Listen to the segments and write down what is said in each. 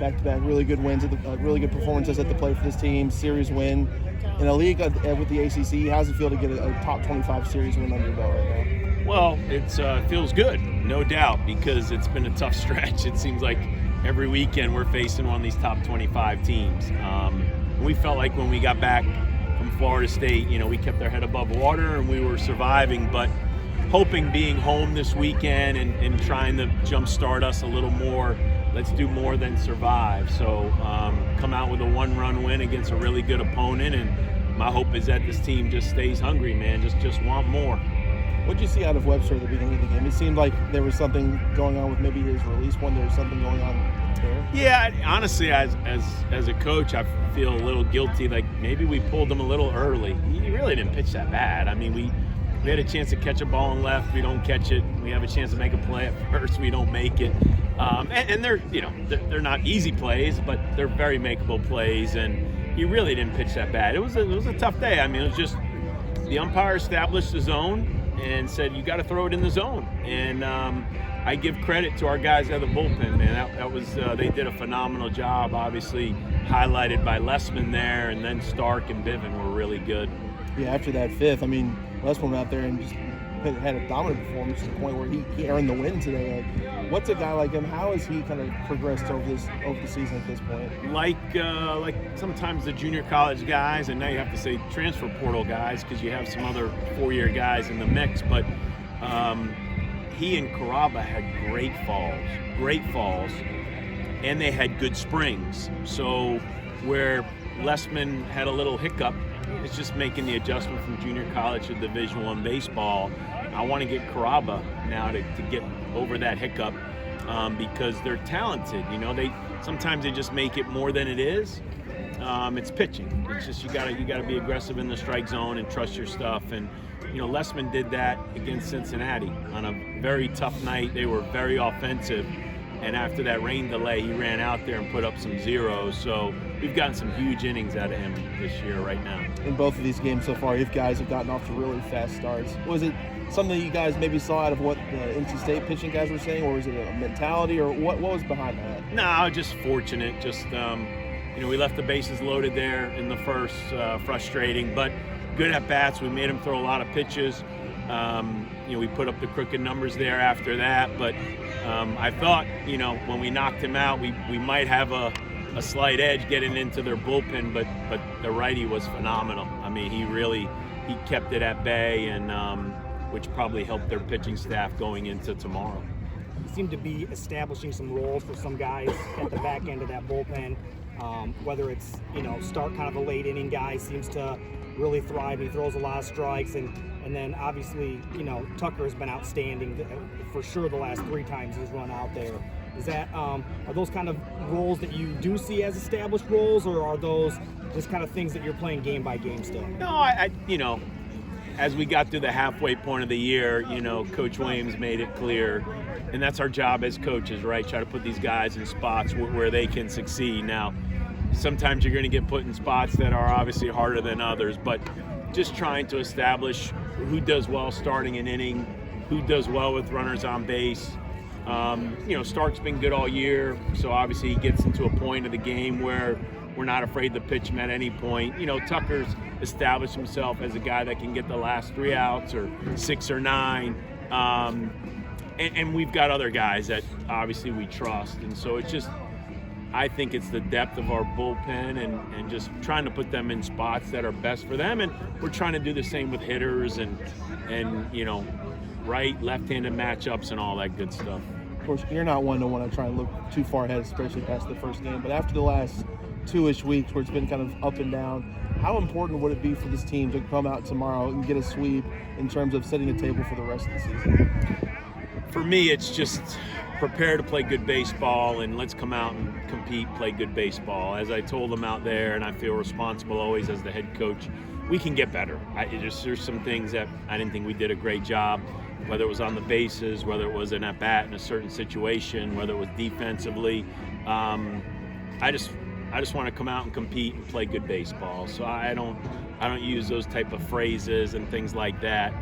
Back-to-back really good wins, really good performances at the plate for this team, series win. In a league with the ACC, how does it feel to get a top 25 series win under your belt right now? Well, it feels good, no doubt, because it's been a tough stretch. It seems like every weekend we're facing one of these top 25 teams. We felt like when we got back from Florida State, we kept our head above water and we were surviving, but hoping being home this weekend and trying to jumpstart us a little more. Let's do more than survive. So come out with a one-run win against a really good opponent, and my hope is that this team just stays hungry, man. Just want more. What did you see out of Webster at the beginning of the game? It seemed like there was something going on with maybe his release one. There was something going on there. Yeah, honestly, as a coach, I feel a little guilty. Like maybe we pulled him a little early. He really didn't pitch that bad. I mean, we had a chance to catch a ball in left. We don't catch it. We have a chance to make a play at first. We don't make it. And they're not easy plays, but they're very makeable plays. And he really didn't pitch that bad. It was a tough day. I mean, it was just the umpire established the zone and said you got to throw it in the zone. And I give credit to our guys at the bullpen, man. That was they did a phenomenal job. Obviously highlighted by Lessman there, and then Stark and Bivin were really good. Yeah, after that fifth, I mean, Lessman went out there and just had a dominant performance to the point where he earned the win today. Like, what's a guy like him? How has he kind of progressed over the season at this point? Like sometimes the junior college guys, and now you have to say transfer portal guys because you have some other four-year guys in the mix. But he and Caraba had great falls, and they had good springs. So where Lessman had a little hiccup, it's just making the adjustment from junior college to Division I baseball. I want to get Caraba now to get over that hiccup because they're talented. Sometimes they just make it more than it is. It's pitching. It's just you gotta be aggressive in the strike zone and trust your stuff. And Lessman did that against Cincinnati on a very tough night. They were very offensive. And after that rain delay, he ran out there and put up some zeros. So we've gotten some huge innings out of him this year right now. In both of these games so far, you guys have gotten off to really fast starts. Was it something you guys maybe saw out of what the NC State pitching guys were saying, or was it a mentality, or what was behind that? No, just fortunate. Just, we left the bases loaded there in the first, frustrating, but good at-bats. We made him throw a lot of pitches. We put up the crooked numbers there after that, but I thought, when we knocked him out, we might have a slight edge getting into their bullpen, but the righty was phenomenal. I mean, he kept it at bay, and which probably helped their pitching staff going into tomorrow. You seem to be establishing some roles for some guys at the back end of that bullpen, whether it's, Stark, kind of a late inning guy, seems to really thrive. He throws a lot of strikes, and then obviously, Tucker has been outstanding for sure the last 3 times he's run out there. Is that are those kind of roles that you do see as established roles, or are those just kind of things that you're playing game by game still? No, as we got to the halfway point of the year, Coach Williams made it clear, and that's our job as coaches, right? Try to put these guys in spots where they can succeed. Now, sometimes you're going to get put in spots that are obviously harder than others, but just trying to establish who does well starting an inning, who does well with runners on base. Stark's been good all year, so obviously he gets into a point of the game where we're not afraid to pitch him at any point. Tucker's established himself as a guy that can get the last 3 outs or 6 or 9. And we've got other guys that obviously we trust. And so it's just, I think it's the depth of our bullpen and just trying to put them in spots that are best for them. And we're trying to do the same with hitters and right, left-handed matchups and all that good stuff. Of course, you're not one to want to try and look too far ahead, especially past the first game. But after the last 2-ish weeks where it's been kind of up and down, how important would it be for this team to come out tomorrow and get a sweep in terms of setting a table for the rest of the season? For me, it's just prepare to play good baseball and let's come out and compete, play good baseball. As I told them out there, and I feel responsible always as the head coach, we can get better. There's some things that I didn't think we did a great job, whether it was on the bases, whether it was an at-bat in a certain situation, whether it was defensively. I just want to come out and compete and play good baseball. So I don't use those type of phrases and things like that.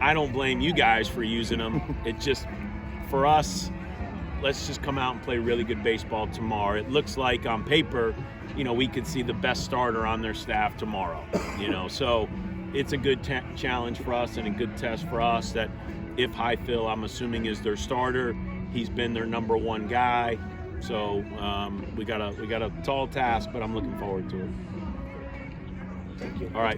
I don't blame you guys for using them. It just, for us, let's just come out and play really good baseball tomorrow. It looks like on paper, we could see the best starter on their staff tomorrow. So it's a good challenge for us and a good test for us that if Highfill, I'm assuming, is their starter, he's been their number one guy. So we got a tall task, but I'm looking forward to it. Thank you. All right.